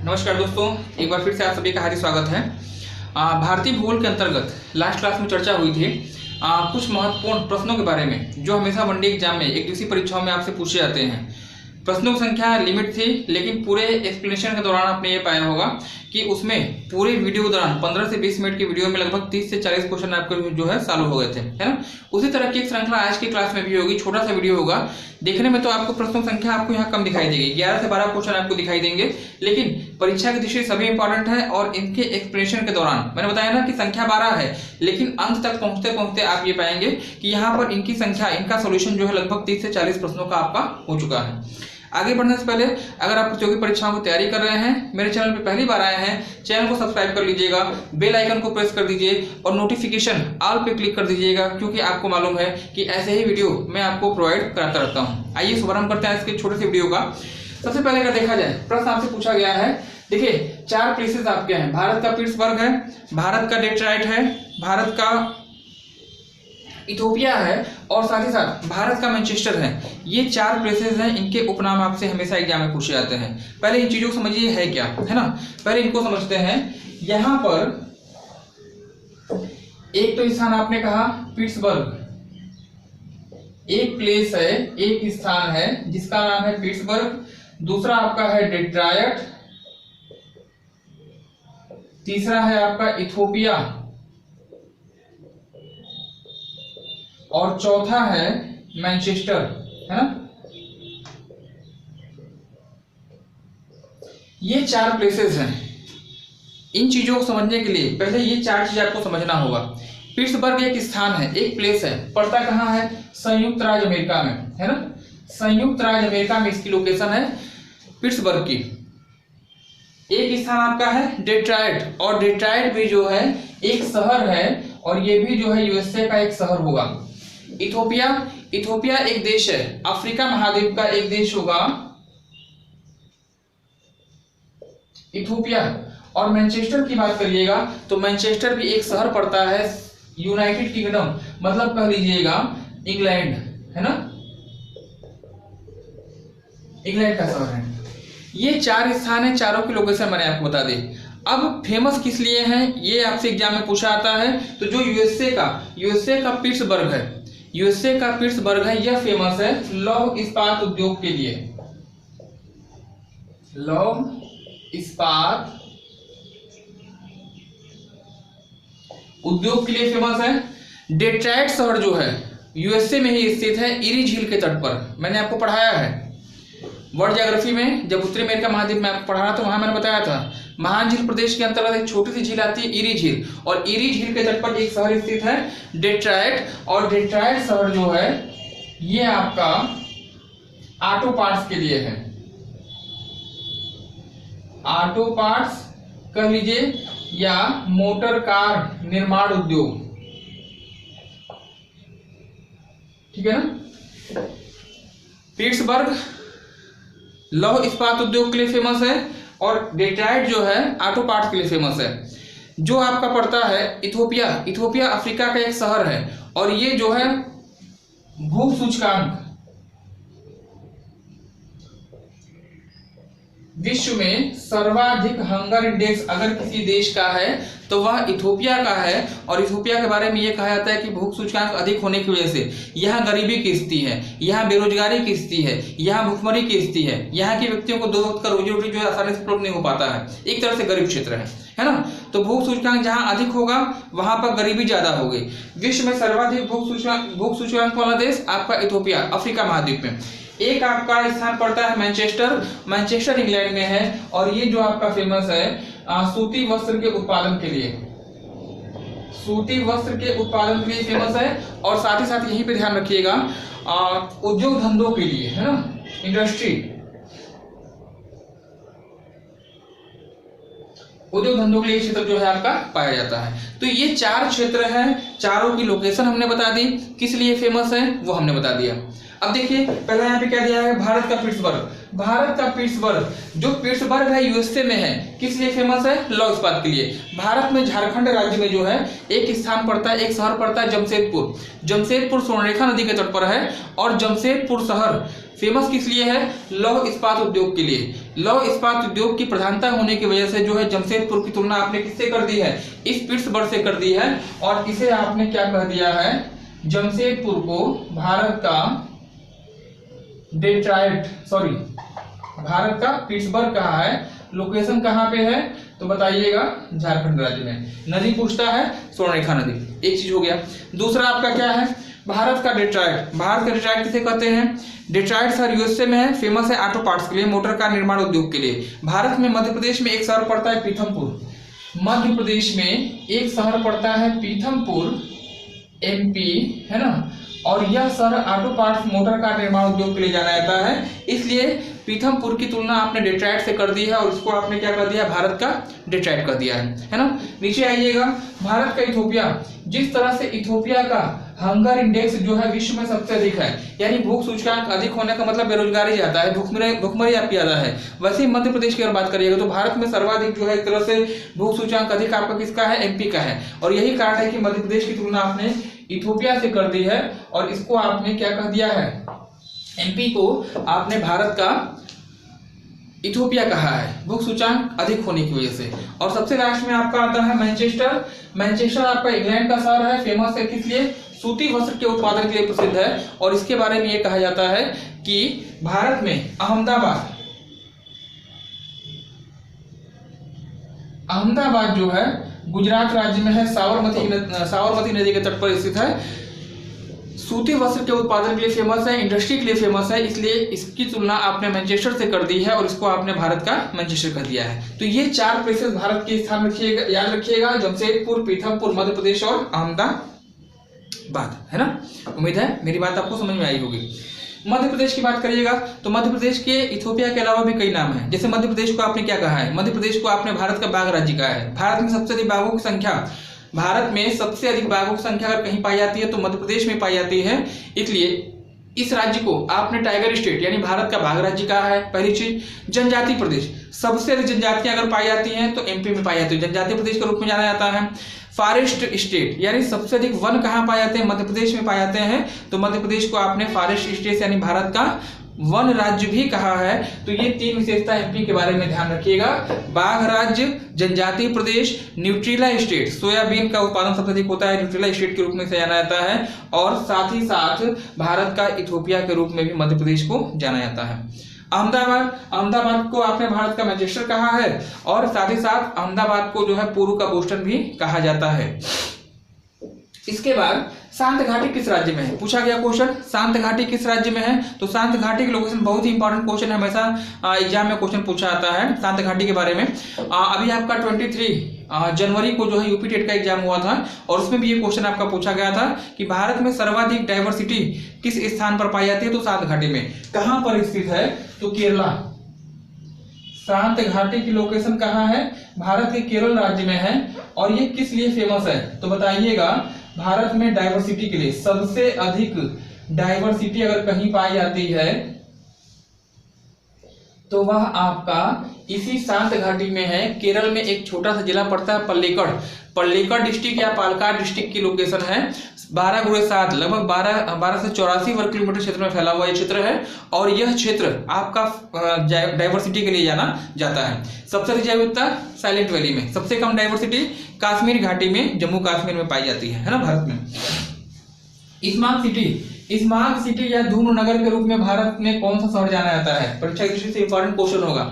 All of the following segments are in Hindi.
नमस्कार दोस्तों, एक बार फिर से आप सभी का हार्दिक स्वागत है। भारतीय भूगोल के अंतर्गत लास्ट क्लास में चर्चा हुई थी कुछ महत्वपूर्ण प्रश्नों के बारे में जो हमेशा वनडे एग्जाम में एक दिवसीय परीक्षाओं में आपसे पूछे जाते हैं। प्रश्नों की संख्या लिमिट थी, लेकिन पूरे एक्सप्लेनेशन के दौरान आपने ये पाया होगा कि उसमें पूरे वीडियो के दौरान 15 से 20 मिनट की वीडियो में लगभग 30 से 40 क्वेश्चन आपके जो है चालू हो गए थे, है ना। उसी तरह की एक श्रृंखला आज की क्लास में भी होगी। छोटा सा वीडियो होगा, देखने में तो आपको प्रश्नों की संख्या आपको यहाँ कम दिखाई देगी, 11 से 12 क्वेश्चन आपको दिखाई देंगे, लेकिन परीक्षा की दृष्टि से सभी इंपॉर्टेंट है। और इनके एक्सप्लेनेशन के दौरान मैंने बताया ना कि संख्या 12 है, लेकिन अंत तक पहुंचते पहुंचते आप ये पाएंगे कि यहाँ पर इनकी संख्या, इनका सोल्यूशन जो है लगभग 30 से 40 प्रश्नों का आपका हो चुका है। आगे बढ़ने से पहले अगर आप प्रतियोगी परीक्षाओं की तैयारी कर रहे हैं, मेरे चैनल पे पहली बार आए हैं, चैनल को सब्सक्राइब कर लीजिएगा, बेल आइकन को प्रेस कर दीजिए और नोटिफिकेशन ऑल पे क्लिक कर दीजिएगा, क्योंकि आपको मालूम है कि ऐसे ही वीडियो मैं आपको प्रोवाइड कराता रहता हूँ। आइए शुभारंभ करते हैं इसके छोटे से वीडियो का। सबसे पहले अगर देखा जाए, प्रश्न आपसे पूछा गया है, देखिए 4 प्लेसेस आपके हैं। भारत का पिट्सबर्ग है, भारत का डेट्रॉइट है, भारत का इथोपिया है और साथ ही साथ भारत का मैनचेस्टर है। ये 4 प्लेसेस हैं, इनके उपनाम आपसे हमेशा एग्जाम में पूछे जाते हैं। पहले इन चीजों को समझिए है क्या, है ना। पहले इनको समझते हैं। यहां पर एक तो स्थान आपने कहा पिट्सबर्ग, एक प्लेस है, एक स्थान है जिसका नाम है पिट्सबर्ग। दूसरा आपका है डेट्रॉइट, तीसरा है आपका इथोपिया और चौथा है मैनचेस्टर, है ना। ये 4 प्लेसेस हैं। इन चीजों को समझने के लिए पहले ये 4 चीज आपको समझना होगा। पिट्सबर्ग एक स्थान है, एक प्लेस है, पड़ता कहाँ है? संयुक्त राज्य अमेरिका में, है ना। संयुक्त राज्य अमेरिका में इसकी लोकेशन है पिट्सबर्ग की। एक स्थान आपका है डेट्रॉइट, और डेट्रॉइट भी जो है एक शहर है और ये भी जो है यूएसए का एक शहर होगा। इथोपिया, इथोपिया एक देश है, अफ्रीका महाद्वीप का एक देश होगा इथोपिया। और मैनचेस्टर की बात करिएगा तो मैनचेस्टर भी एक शहर पड़ता है यूनाइटेड किंगडम, मतलब कह लीजिएगा इंग्लैंड, है ना, इंग्लैंड का शहर है। ये 4 स्थान है, चारों की लोकेशन मैंने आपको बता दी। अब फेमस किस लिए हैं ये आपसे एग्जाम में पूछा आता है। तो जो यूएसए का पिट्सबर्ग है, यूएसए का पिट्सबर्ग है, यह फेमस है लौह इस्पात उद्योग के लिए। लौह इस्पात उद्योग के लिए फेमस है। डेट्रॉइट शहर जो है यूएसए में ही स्थित है, इरी झील के तट पर। मैंने आपको पढ़ाया है वर्ल्ड ज्योग्राफी में, जब उत्तरी अमेरिका महाद्वीप में आपको पढ़ाना, तो वहां मैंने बताया था महान झील प्रदेश के अंतर्गत एक छोटी सी झील आती है इरी झील, और इरी झील के तट पर एक शहर स्थित है डेट्रॉइट। और डेट्रॉइट शहर जो है ये आपका ऑटो पार्ट्स के लिए है, ऑटो पार्ट्स कह लीजिए या मोटर कार निर्माण उद्योग, ठीक है ना। पिट्सबर्ग लौह इस्पात उद्योग के लिए फेमस है और डेट्रॉइट जो है ऑटो पार्ट्स के लिए फेमस है। जो आपका पड़ता है इथोपिया, इथोपिया अफ्रीका का एक शहर है और ये जो है भूख सूचकांक विश्व में सर्वाधिक हंगर इंडेक्स अगर किसी देश का है तो वह इथोपिया का है। और इथोपिया के बारे में यह कहा जाता है कि भूख सूचकांक अधिक होने की वजह से यहाँ गरीबी की स्थिति है, यहाँ बेरोजगारी की स्थिति है, यहाँ भुखमरी की स्थिति है, यहाँ के व्यक्तियों को 2 वक्त का रोजी रोटी जो है आसानी से उपलब्ध नहीं हो पाता है, एक तरह से गरीब क्षेत्र है ना। तो भूख सूचकांक जहाँ अधिक होगा वहां पर गरीबी ज्यादा होगी। विश्व में सर्वाधिक भूख सूचकांक वाला देश आपका इथोपिया, अफ्रीका महाद्वीप में। एक आपका स्थान पड़ता है मैनचेस्टर, मैनचेस्टर इंग्लैंड में है और ये जो आपका फेमस है सूती वस्त्र के उत्पादन के लिए, सूती वस्त्र के उत्पादन के लिए फेमस है। और साथ ही साथ यहीं पे ध्यान रखिएगा उद्योग धंधों के लिए, है ना, इंडस्ट्री, उद्योग धंधों के लिए क्षेत्र जो है आपका पाया जाता है। तो ये 4 क्षेत्र हैं, चारों की लोकेशन हमने बता दी, किस लिए फेमस है वो हमने बता दिया। अब देखिए पहले यहाँ पे क्या दिया है, भारत का पिट्सबर्ग। भारत का पिट्सबर्ग, जो पिट्सबर्ग है यूएसए में है, किस लिए फेमस है? लौह इस्पात के लिए। भारत में झारखंड राज्य में जो है एक स्थान पड़ता है, एक शहर पड़ता है जमशेदपुर। जमशेदपुर स्वर्णरेखा नदी के तट पर है और जमशेदपुर शहर फेमस किस लिए है? लौह इस्पात उद्योग के लिए। लौह इस्पात उद्योग की प्रधानता होने की वजह से जो है जमशेदपुर की तुलना आपने किससे कर दी है? इस पिट्सबर्ग से कर दी है, और इसे आपने क्या कह दिया है? जमशेदपुर को भारत का डेट्रॉइट, सॉरी भारत का पिट्सबर्ग कहा है। लोकेशन कहाँ पे है? तो बताइएगा, झारखंड राज्य में। नदी पूछता है, स्वर्णरेखा नदी। एक चीज हो गया। दूसरा आपका क्या है? भारत का डेट्रॉइट। भारत का डेट्रॉइट किसे कहते हैं? डेट्रॉइट शहर यूएसए में है, फेमस है ऑटो पार्ट्स के लिए, मोटर कार निर्माण उद्योग के लिए। भारत में मध्य प्रदेश में एक शहर पड़ता है पीथमपुर। मध्य प्रदेश में एक शहर पड़ता है पीथमपुर, एमपी, है ना। और यह शहर ऑटो पार्ट्स, मोटर कार निर्माण उद्योग के लिए जाना जाता है। इसलिए पीथमपुर की तुलना आपने डेट्रॉइट से कर दी है, और इसको आपने क्या कर दिया? भारत का डेट्रॉइट कर दिया है ना। नीचे आइएगा, भारत का इथोपिया। जिस तरह से इथोपिया का हंगर इंडेक्स जो है विश्व में सबसे अधिक है, यानी भूख सूचकांक अधिक होने का मतलब बेरोजगारी ज्यादा है, भूखमरी आपकी ज्यादा है। वैसे ही मध्य प्रदेश की अगर बात करिएगा तो भारत में सर्वाधिक जो है एक तरह से भूख सूचकांक अधिक आपका किसका है? एमपी का है। और यही कारण है कि मध्य प्रदेश की तुलना आपने इथोपिया से कर दी है, और इसको आपने क्या कह दिया है? एमपी को आपने भारत का इथोपिया कहा है, भूख सूचकांक अधिक होने की वजह से। और सबसे लास्ट में आपका आता है मैनचेस्टर। मैनचेस्टर आपका इंग्लैंड का शहर है, फेमस है किस लिए? सूती वस्त्र के उत्पादन के लिए प्रसिद्ध है। और इसके बारे में ये कहा जाता है कि भारत में अहमदाबाद जो है गुजरात राज्य में है, साबरमती नदी के तट पर स्थित है। सूती वस्त्र के उत्पादन के लिए फेमस है, इंडस्ट्री के लिए फेमस है, इसलिए इसकी तुलना आपने मैनचेस्टर से कर दी है, और इसको आपने भारत का मैनचेस्टर कर दिया है। तो ये 4 प्लेसेस भारत के स्थान रखिएगा, याद रखिएगा, जमशेदपुर, पीथमपुर मध्य प्रदेश और अहमदाबाद, है ना। उम्मीद है मेरी बात आपको समझ में आई होगी। मध्य प्रदेश की बात करिएगा तो मध्य प्रदेश के इथोपिया के अलावा भी कई नाम हैं। जैसे मध्य प्रदेश को आपने क्या कहा है? मध्य प्रदेश को आपने भारत का बाघ राज्य कहा है। भारत में सबसे अधिक बाघों की संख्या, भारत में सबसे अधिक बाघों की संख्या अगर कहीं पाई जाती है तो मध्य प्रदेश में पाई जाती है। इसलिए इस राज्य को आपने टाइगर स्टेट यानी भारत का बाघ राज्य कहा है। पहली चीज, जनजातीय प्रदेश, सबसे अधिक जनजातियां अगर पाई जाती हैं तो एमपी में पाई जाती है, जनजातीय प्रदेश के रूप में जाना जाता है। फॉरेस्ट स्टेट यानी सबसे अधिक वन कहाँ पाए जाते हैं? मध्य प्रदेश में पाए जाते हैं, तो मध्य प्रदेश को आपने फॉरेस्ट स्टेट यानी भारत का वन राज्य भी कहा है। तो ये 3 विशेषता एमपी के बारे में ध्यान रखिएगा, बाघ राज्य, जनजातीय प्रदेश, न्यूट्रिला स्टेट, सोयाबीन का उत्पादन सबसे अधिक होता है, न्यूट्रिला स्टेट के रूप में से जाना जाता है, और साथ ही साथ भारत का इथोपिया के रूप में भी मध्य प्रदेश को जाना जाता है। अहमदाबाद को आपने भारत का मैनचेस्टर कहा है, और साथ ही साथ अहमदाबाद को जो है पूर्व का बोस्टन भी कहा जाता है। इसके बाद शांत घाटी किस राज्य में है? पूछा गया क्वेश्चन, शांत घाटी किस राज्य में है? तो शांत घाटी की लोकेशन बहुत ही इंपॉर्टेंट क्वेश्चन है, हमेशा एग्जाम में क्वेश्चन पूछा जाता है शांत घाटी के बारे में। अभी आपका 23 जनवरी को जो है यूपी टेट का एग्जाम हुआ था, और उसमें भी ये क्वेश्चन आपका पूछा गया था कि भारत में सर्वाधिक डाइवर्सिटी किस स्थान पर पाई जाती है? तो शांत घाटी में। कहां पर स्थित है? तो केरला। शांत घाटी की लोकेशन कहाँ है? भारत के केरल राज्य में है। और ये किस लिए फेमस है? तो बताइएगा, भारत में डाइवर्सिटी के लिए। सबसे अधिक डाइवर्सिटी अगर कहीं पाई जाती है तो वह आपका इसी शांत घाटी में है। केरल में एक छोटा सा जिला पड़ता है पल्लीकड़ डिस्ट्रिक्ट या पालक्काड डिस्ट्रिक्ट की लोकेशन है। 12x7 लगभग 12 से 84 वर्ग किलोमीटर क्षेत्र में फैला हुआ ये क्षेत्र है, और यह क्षेत्र आपका डाइवर्सिटी के लिए जाना जाता है। सबसे अधिक जैव विविधता साइलेंट वैली में, सबसे कम डाइवर्सिटी कश्मीर घाटी में, जम्मू कश्मीर में पाई जाती है ना भारत में। स्मार्ट सिटी या धूम्र नगर के रूप में भारत में कौन सा शहर जाना जाता है? परीक्षा दृष्टि से इंपॉर्टेंट क्वेश्चन होगा।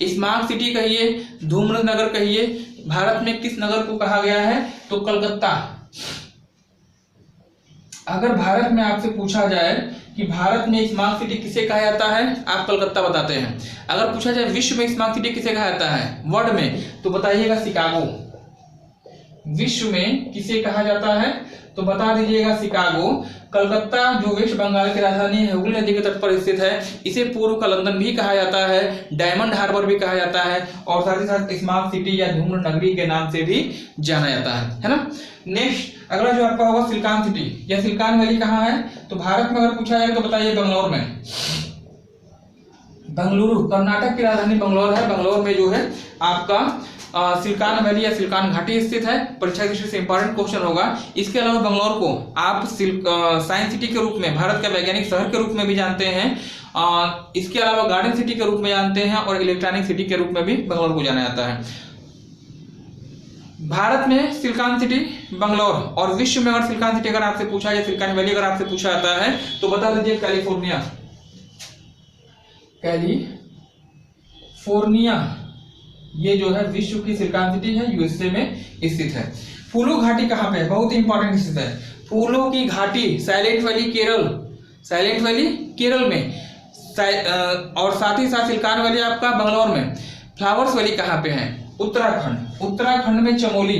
स्मार्ट सिटी कहिए, धूम्र नगर कहिए, भारत में किस नगर को कहा गया है? तो कलकत्ता। अगर भारत में आपसे पूछा जाए कि भारत में स्मार्ट सिटी किसे कहा जाता है, आप कलकत्ता बताते हैं। अगर पूछा जाए विश्व में स्मार्ट सिटी किसे कहा जाता है वर्ल्ड में, तो बताइएगा शिकागो। विश्व में किसे कहा जाता है? तो बता दीजिएगा शिकागो। कलकत्ता जो वेस्ट बंगाल की राजधानी है, हुगली नदी के तट पर स्थित है, इसे पूर्व का लंदन भी कहा जाता है, डायमंड हार्बर भी कहा जाता है, और साथ ही साथ स्मार्ट सिटी या धूम्र नगरी के नाम से भी जाना जाता है ना। नेक्स्ट अगला जो आपका होगा सिलिकॉन सिटी या सिलिकॉन वैली कहाँ है? तो भारत में अगर पूछा जाए तो बताइए बेंगलोर में। बेंगलुरु कर्नाटक की राजधानी बेंगलोर है। बेंगलोर में जो है आपका सिलिकॉन वैली या सिलिकॉन घाटी स्थित है। परीक्षा दृष्टि से इंपॉर्टेंट क्वेश्चन होगा। इसके अलावा बेंगलोर को आप साइंस सिटी के रूप में, भारत का वैज्ञानिक शहर के रूप में भी जानते हैं, इसके अलावा गार्डन सिटी के रूप में जानते हैं और इलेक्ट्रॉनिक सिटी के रूप में भी बेंगलोर को जाना जाता है। भारत में सिलिकॉन सिटी बंगलौर, और विश्व में अगर सिलिकॉन सिटी अगर आपसे पूछा जाए, सिलिकॉन वैली अगर आपसे पूछा जाता है तो बता दीजिए कैलिफोर्निया। कैलिफोर्निया ये जो है विश्व की सिलिकॉन सिटी है, यूएसए में स्थित है। फूलो घाटी कहाँ पे है, बहुत ही इंपॉर्टेंट स्थित है। फूलों की घाटी silent valley Kerala, silent valley Kerala में, और साथ ही साथ सिलिकॉन वैली आपका बंगलौर में। फ्लावर्स वैली कहाँ पे है, उत्तराखंड, उत्तराखंड में चमोली,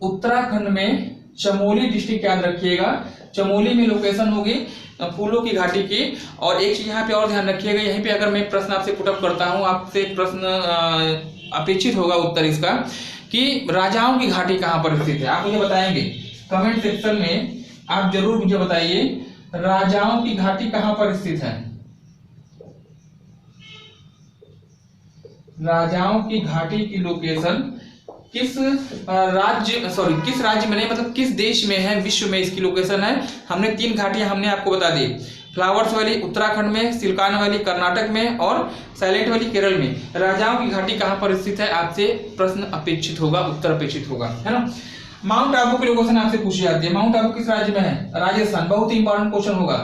उत्तराखंड में चमोली डिस्ट्रिक्ट याद रखिएगा, चमोली में लोकेशन होगी फूलों की घाटी की। और एक चीज यहाँ पे और ध्यान रखिएगा, यहीं पे अगर मैं प्रश्न आपसे पुटअप करता हूँ, आपसे एक प्रश्न अपेक्षित होगा उत्तर इसका कि राजाओं की घाटी कहाँ पर स्थित है, आप मुझे बताएंगे कमेंट सेक्शन में, आप जरूर मुझे बताइए राजाओं की घाटी कहाँ पर स्थित है। राजाओं की घाटी की लोकेशन किस राज्य में नहीं, मतलब किस देश में है, विश्व में इसकी लोकेशन है। हमने 3 घाटियां हमने आपको बता दी, फ्लावर्स वैली उत्तराखंड में, सिलिकॉन वैली कर्नाटक में और साइलेंट वैली केरल में। राजाओं की घाटी कहाँ पर स्थित है, आपसे प्रश्न अपेक्षित होगा, उत्तर अपेक्षित होगा, है ना। माउंट आबू की लोकेशन आपसे पूछी जाती है, माउंट आबू किस राज्य में है, राजस्थान, बहुत ही इंपॉर्टेंट क्वेश्चन होगा,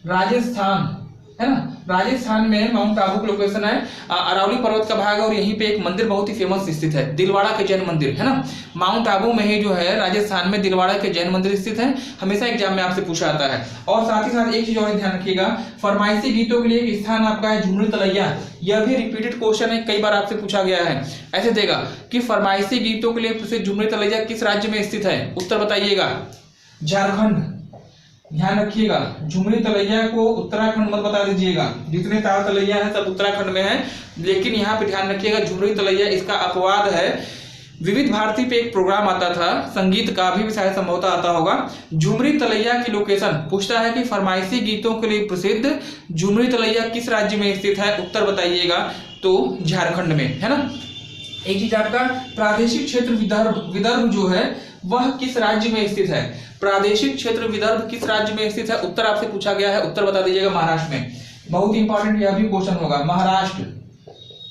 राजस्थान, है ना। राजस्थान में माउंट आबू की लोकेशन है, अरावली पर्वत का भाग है, और यहीं पे एक मंदिर बहुत ही फेमस स्थित है, दिलवाड़ा के जैन मंदिर, है ना। माउंट आबू में ही जो है राजस्थान में दिलवाड़ा के जैन मंदिर स्थित है, हमेशा एग्जाम में आपसे पूछा जाता है। और साथ ही साथ एक चीज और ध्यान रखिएगा, फरमाइशी गीतों के लिए एक स्थान आपका है झुमरी तलैया, यह भी रिपीटेड क्वेश्चन है, कई बार आपसे पूछा गया है। ऐसे देगा कि फरमाइशी गीतों के लिए प्रसिद्ध झुमरी तलैया किस राज्य में स्थित है, उत्तर बताइएगा, झारखंड। ध्यान रखिएगा, झुमरी तलैया को उत्तराखंड मत बता दीजिएगा, जितने तार तलैया है सब उत्तराखंड में है, लेकिन यहाँ पे ध्यान रखिएगा झुमरी तलैया इसका अपवाद है। विविध भारती पे एक प्रोग्राम आता था संगीत का, भी शायद संभवतः आता होगा। झुमरी तलैया की लोकेशन पूछता है कि फरमाइशी गीतों के लिए प्रसिद्ध झुमरी तलैया किस राज्य में स्थित है, उत्तर बताइएगा, तो झारखंड में, है ना। एक चीज आपका प्रादेशिक क्षेत्र विदर्भ जो है वह किस राज्य में स्थित है, प्रादेशिक क्षेत्र विदर्भ किस राज्य में स्थित है, उत्तर आपसे पूछा गया है, उत्तर बता दीजिएगा, महाराष्ट्र में। बहुत इंपॉर्टेंट यह भी क्वेश्चन होगा, महाराष्ट्र,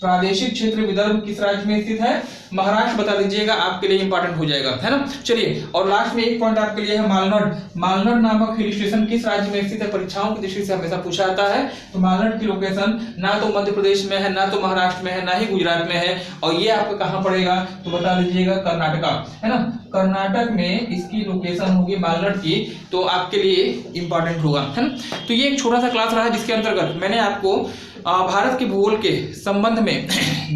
प्रादेशिक क्षेत्र विदर्भ किस राज्य में स्थित है, महाराष्ट्र बता दीजिएगा, आपके लिए इंपॉर्टेंट हो जाएगा, है ना। चलिए, और लास्ट में एक पॉइंट आपके लिए है मालनड, मालनड नामक हिल स्टेशन किस राज्य में स्थित है, परीक्षाओं की दृष्टि से हमेशा पूछा जाता है। तो मालनड की लोकेशन ना तो मध्य प्रदेश में है, ना तो महाराष्ट्र में है, ना ही गुजरात में है, और ये आपको कहाँ पड़ेगा, तो बता दीजिएगा कर्नाटका, है ना। कर्नाटक में इसकी लोकेशन होगी मालनड की, तो आपके लिए इंपॉर्टेंट होगा, है ना। तो ये एक छोटा सा क्लास रहा जिसके अंतर्गत मैंने आपको भारत के भूगोल के संबंध में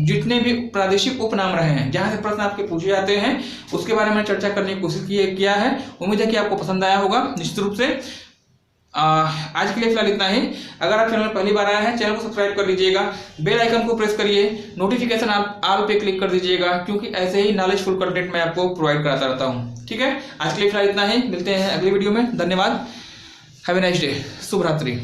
जितने भी प्रादेशिक उपनाम रहे हैं, जहां से प्रश्न आपके पूछे जाते हैं, उसके बारे में चर्चा करने की कोशिश किया है। उम्मीद है कि आपको पसंद आया होगा निश्चित रूप से। आज के लिए फिलहाल इतना ही। अगर आप चैनल पहली बार आए हैं, चैनल को सब्सक्राइब कर लीजिएगा, बेल आइकन को प्रेस करिए, नोटिफिकेशन आप ऑल पे क्लिक कर दीजिएगा, क्योंकि ऐसे ही नॉलेजफुल कंटेंट मैं आपको प्रोवाइड कराता रहता हूँ। ठीक है, आज के लिए फिलहाल इतना ही, मिलते हैं अगली वीडियो में। धन्यवाद, हैव ए नाइस डे, शुभ रात्रि।